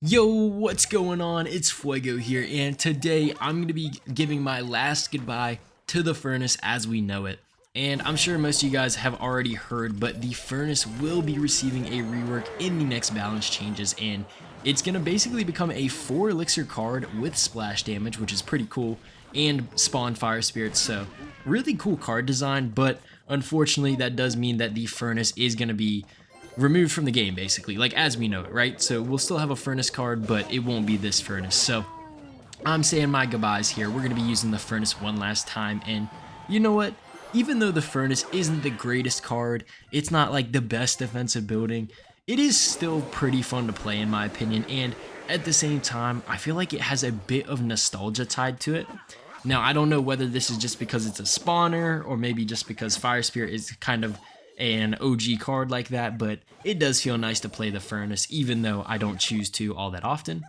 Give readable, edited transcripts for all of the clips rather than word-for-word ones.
Yo, what's going on? It's Fuego here, and today I'm going to be giving my last goodbye to the furnace as we know it. And I'm sure most of you guys have already heard, but the furnace will be receiving a rework in the next balance changes, and it's going to basically become a 4 elixir card with splash damage, which is pretty cool, and spawn fire spirits, so really cool card design, but unfortunately that does mean that the furnace is going to be removed from the game, basically, like as we know it, right? So we'll still have a furnace card, but it won't be this furnace. So I'm saying my goodbyes here. We're going to be using the furnace one last time, and you know what? Even though the furnace isn't the greatest card, it's not like the best defensive building, it is still pretty fun to play in my opinion, and at the same time, I feel like it has a bit of nostalgia tied to it. Now, I don't know whether this is just because it's a spawner, or maybe just because Fire Spirit is kind of an OG card like that, but it does feel nice to play the furnace, even though I don't choose to all that often.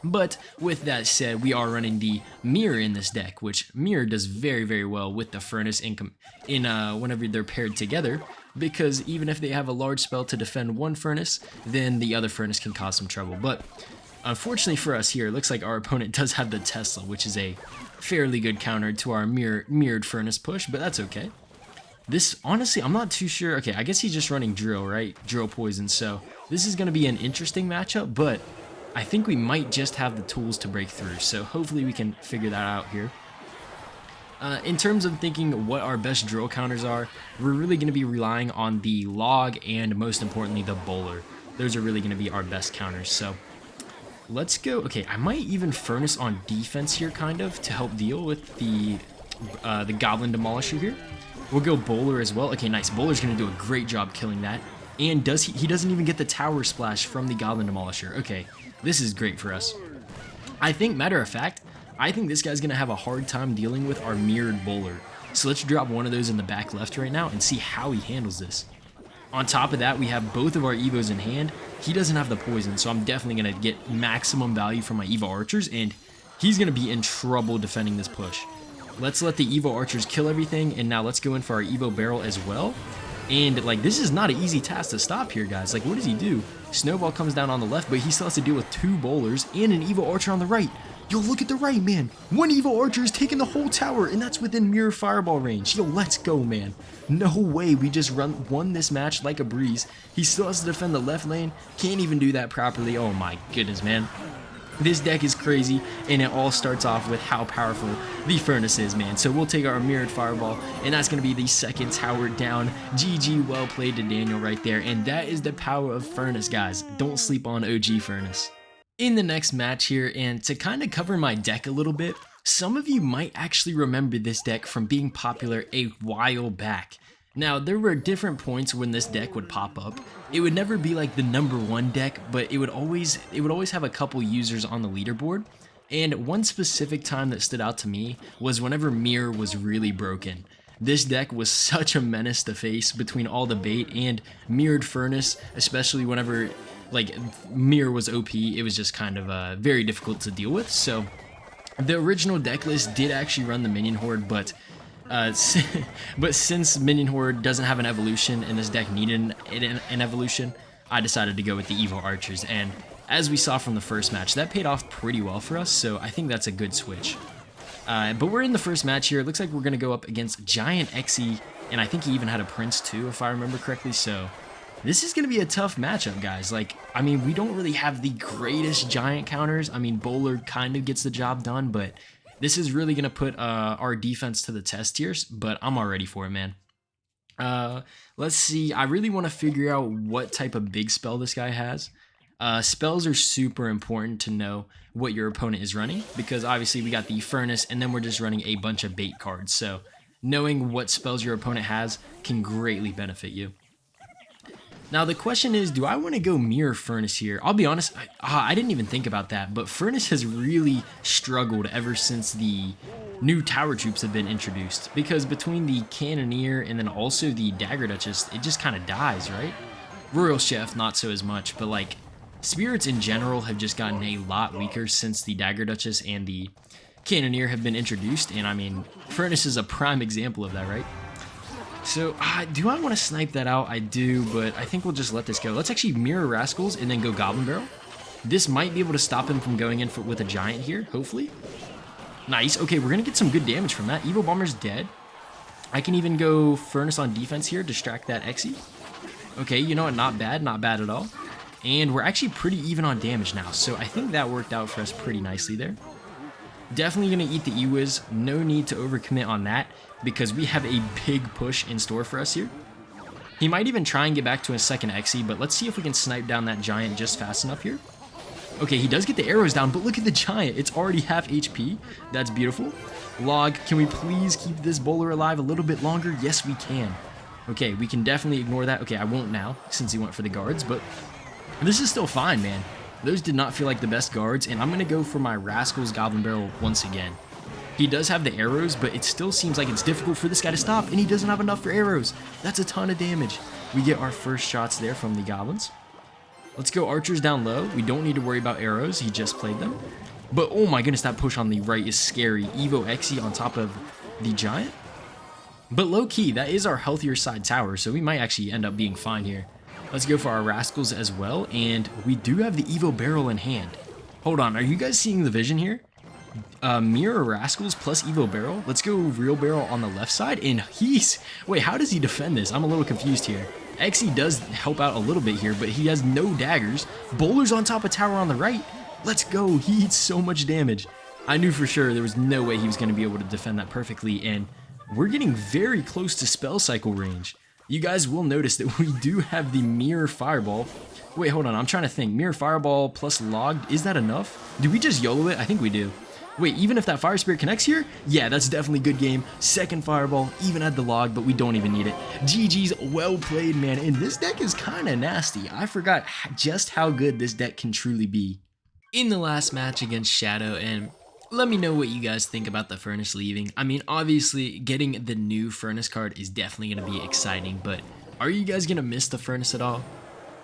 But with that said, we are running the mirror in this deck, which mirror does very well with the furnace whenever they're paired together, because even if they have a large spell to defend one furnace, then the other furnace can cause some trouble. But unfortunately for us here, it looks like our opponent does have the Tesla, which is a fairly good counter to our mirrored furnace push, but that's okay. This, honestly, I'm not too sure. Okay, I guess he's just running drill, right? Drill poison, so this is going to be an interesting matchup, but I think we might just have the tools to break through, so hopefully we can figure that out here. In terms of thinking what our best drill counters are, we're really going to be relying on the log and, most importantly, the bowler. Those are really going to be our best counters, so let's go. Okay, I might even furnace on defense here, kind of, to help deal with the Goblin Demolisher here. We'll go Bowler as well. Okay, nice. Bowler's going to do a great job killing that. And he doesn't even get the tower splash from the Goblin Demolisher. Okay, this is great for us. I think, matter of fact, I think this guy's going to have a hard time dealing with our mirrored Bowler. So let's drop one of those in the back left right now and see how he handles this. On top of that, we have both of our Evos in hand. He doesn't have the poison, so I'm definitely going to get maximum value from my Evo Archers, and he's going to be in trouble defending this push. Let's let the Evo Archers kill everything, and now let's go in for our Evo Barrel as well. And, like, this is not an easy task to stop here, guys. Like, what does he do? Snowball comes down on the left, but he still has to deal with 2 bowlers and an Evo Archer on the right. Yo, look at the right, man. 1 Evo Archer is taking the whole tower, and that's within Mirror Fireball range. Yo, let's go, man. No way we just won this match like a breeze. He still has to defend the left lane. Can't even do that properly. Oh, my goodness, man. This deck is crazy, and it all starts off with how powerful the furnace is, man. So we'll take our mirrored fireball, and that's going to be the second tower down. GG, well played to Daniel right there, and that is the power of furnace, guys. Don't sleep on OG furnace. In the next match here, and to kind of cover my deck a little bit, some of you might actually remember this deck from being popular a while back. Now, there were different points when this deck would pop up. It would never be like the #1 deck, but it would always have a couple users on the leaderboard. And one specific time that stood out to me was whenever Mirror was really broken. This deck was such a menace to face between all the bait and Mirrored Furnace, especially whenever like Mirror was OP. It was just kind of very difficult to deal with. So the original deck list did actually run the Minion Horde, but since Minion Horde doesn't have an evolution and this deck needed an evolution, I decided to go with the Evo Archers, and as we saw from the first match, that paid off pretty well for us, so I think that's a good switch. But we're in the first match here. It looks like we're going to go up against Giant Xe, and I think he even had a Prince too, if I remember correctly, so this is going to be a tough matchup, guys. Like, I mean, we don't really have the greatest Giant counters. I mean, Bowler kind of gets the job done, but this is really going to put our defense to the test here, but I'm all ready for it, man. Let's see. I really want to figure out what type of big spell this guy has. Spells are super important to know what your opponent is running, because obviously we got the Furnace, and then we're just running a bunch of bait cards. So knowing what spells your opponent has can greatly benefit you. Now the question is, do I want to go Mirror Furnace here? I'll be honest, I didn't even think about that, but Furnace has really struggled ever since the new tower troops have been introduced, because between the Cannoneer and then also the Dagger Duchess, it just kind of dies, right? Royal Chef, not so as much, but like spirits in general have just gotten a lot weaker since the Dagger Duchess and the Cannoneer have been introduced, and I mean, Furnace is a prime example of that, right? So, do I want to snipe that out? I do, but I think we'll just let this go. Let's actually Mirror Rascals and then go Goblin Barrel. This might be able to stop him from going in with a giant here, hopefully. Nice. Okay, we're going to get some good damage from that. Evo Bomber's dead. I can even go Furnace on defense here, distract that Xe. Okay, you know what? Not bad at all. And we're actually pretty even on damage now, so I think that worked out for us pretty nicely there. Definitely going to eat the E-Wiz. No need to overcommit on that because we have a big push in store for us here. He might even try and get back to a second Xe, but let's see if we can snipe down that giant just fast enough here. Okay, he does get the arrows down, but look at the giant. It's already half HP. That's beautiful. Log, can we please keep this bowler alive a little bit longer? Yes, we can. Okay, we can definitely ignore that. Okay, I won't now since he went for the guards, but this is still fine, man. Those did not feel like the best guards, and I'm going to go for my Rascal's Goblin Barrel once again. He does have the arrows, but it still seems like it's difficult for this guy to stop, and he doesn't have enough for arrows. That's a ton of damage. We get our first shots there from the goblins. Let's go archers down low. We don't need to worry about arrows. He just played them. But oh my goodness, that push on the right is scary. Evo Xe on top of the giant. But low key, that is our healthier side tower, so we might actually end up being fine here. Let's go for our Rascals as well, and we do have the Evo Barrel in hand. Hold on, are you guys seeing the vision here? Mirror Rascals plus Evo Barrel. Let's go Real Barrel on the left side, and wait, how does he defend this? I'm a little confused here. Xe does help out a little bit here, but he has no daggers. Bowler's on top of tower on the right. Let's go, he eats so much damage. I knew for sure there was no way he was going to be able to defend that perfectly, and we're getting very close to spell cycle range. You guys will notice that we do have the Mirror Fireball. Wait, hold on, I'm trying to think. Mirror Fireball plus Log, is that enough? Do we just YOLO it? I think we do. Wait, even if that Fire Spirit connects here? Yeah, that's definitely good game. Second Fireball, even at the Log, but we don't even need it. GG's, well played, man. And this deck is kind of nasty. I forgot just how good this deck can truly be. In the last match against Shadow, and let me know what you guys think about the Furnace leaving. I mean, obviously, getting the new Furnace card is definitely going to be exciting, but are you guys going to miss the Furnace at all?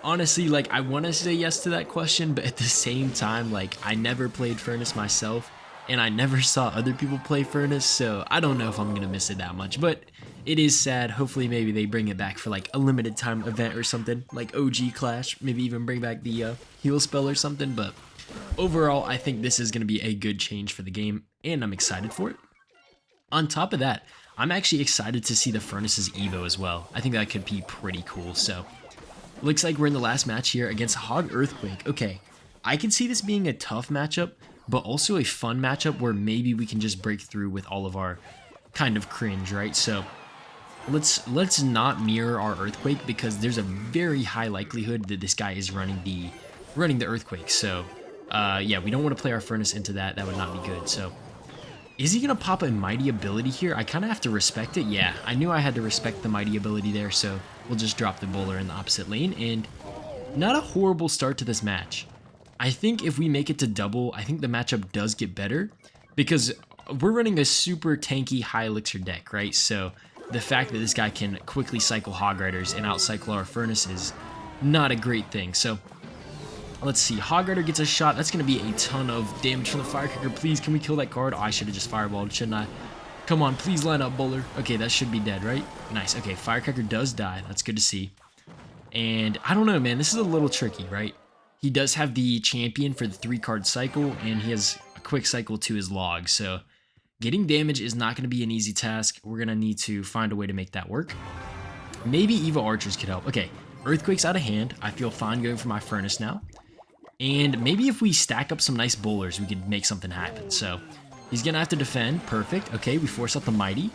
Honestly, like, I want to say yes to that question, but at the same time, like, I never played Furnace myself, and I never saw other people play Furnace, so I don't know if I'm going to miss it that much, but it is sad. Hopefully, maybe they bring it back for, like, a limited time event or something, like OG Clash, maybe even bring back the heal spell or something, but overall, I think this is going to be a good change for the game, and I'm excited for it. On top of that, I'm actually excited to see the Furnace's Evo as well. I think that could be pretty cool, so looks like we're in the last match here against Hog Earthquake. Okay, I can see this being a tough matchup, but also a fun matchup where maybe we can just break through with all of our kind of cringe, right? So let's not mirror our Earthquake because there's a very high likelihood that this guy is running the Earthquake. So yeah, we don't want to play our Furnace into that. That would not be good. So is he going to pop a Mighty ability here? I kind of have to respect it. Yeah, I knew I had to respect the Mighty ability there, so we'll just drop the bowler in the opposite lane. And not a horrible start to this match. I think if we make it to double, I think the matchup does get better because we're running a super tanky high elixir deck, right? So the fact that this guy can quickly cycle Hog Riders and out-cycle our Furnace is not a great thing. So let's see, Hog Rider gets a shot. That's going to be a ton of damage from the Firecracker. Please, can we kill that card? Oh, I should have just fireballed, shouldn't I? Come on, please line up, bowler. Okay, that should be dead, right? Nice. Okay, Firecracker does die. That's good to see. And I don't know, man. This is a little tricky, right? He does have the champion for the 3-card cycle, and he has a quick cycle to his log. So getting damage is not going to be an easy task. We're going to need to find a way to make that work. Maybe Evo Archers could help. Okay, Earthquake's out of hand. I feel fine going for my Furnace now. And maybe if we stack up some nice bowlers, we could make something happen. So he's going to have to defend. Perfect. Okay, we force out the Mighty.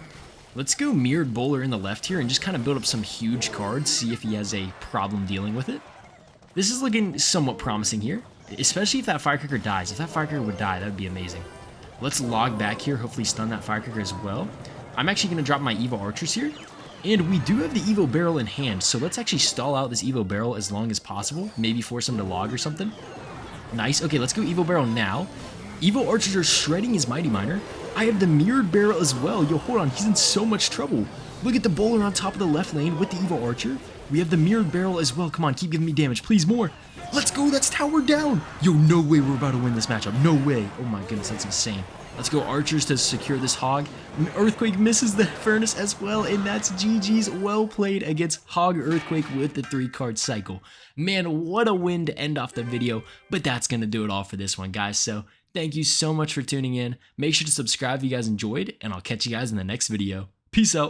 Let's go Mirrored Bowler in the left here and just kind of build up some huge cards, see if he has a problem dealing with it. This is looking somewhat promising here, especially if that Firecracker dies. If that Firecracker would die, that would be amazing. Let's log back here, hopefully stun that Firecracker as well. I'm actually going to drop my Evo Archers here. And we do have the Evo Barrel in hand, so let's actually stall out this Evo Barrel as long as possible. Maybe force him to log or something. Nice. Okay, let's go Evo Barrel now. Evo Archers are shredding his Mighty Miner. I have the Mirrored Barrel as well. Yo, hold on. He's in so much trouble. Look at the bowler on top of the left lane with the Evo Archer. We have the Mirrored Barrel as well. Come on, keep giving me damage. Please, more. Let's go. That's tower down. Yo, no way we're about to win this matchup. No way. Oh my goodness, that's insane. Let's go archers to secure this hog. Earthquake misses the furnace as well, and that's GG's. Well played against Hog Earthquake with the 3-card cycle. Man, what a win to end off the video, but that's going to do it all for this one, guys. So thank you so much for tuning in. Make sure to subscribe if you guys enjoyed, and I'll catch you guys in the next video. Peace out.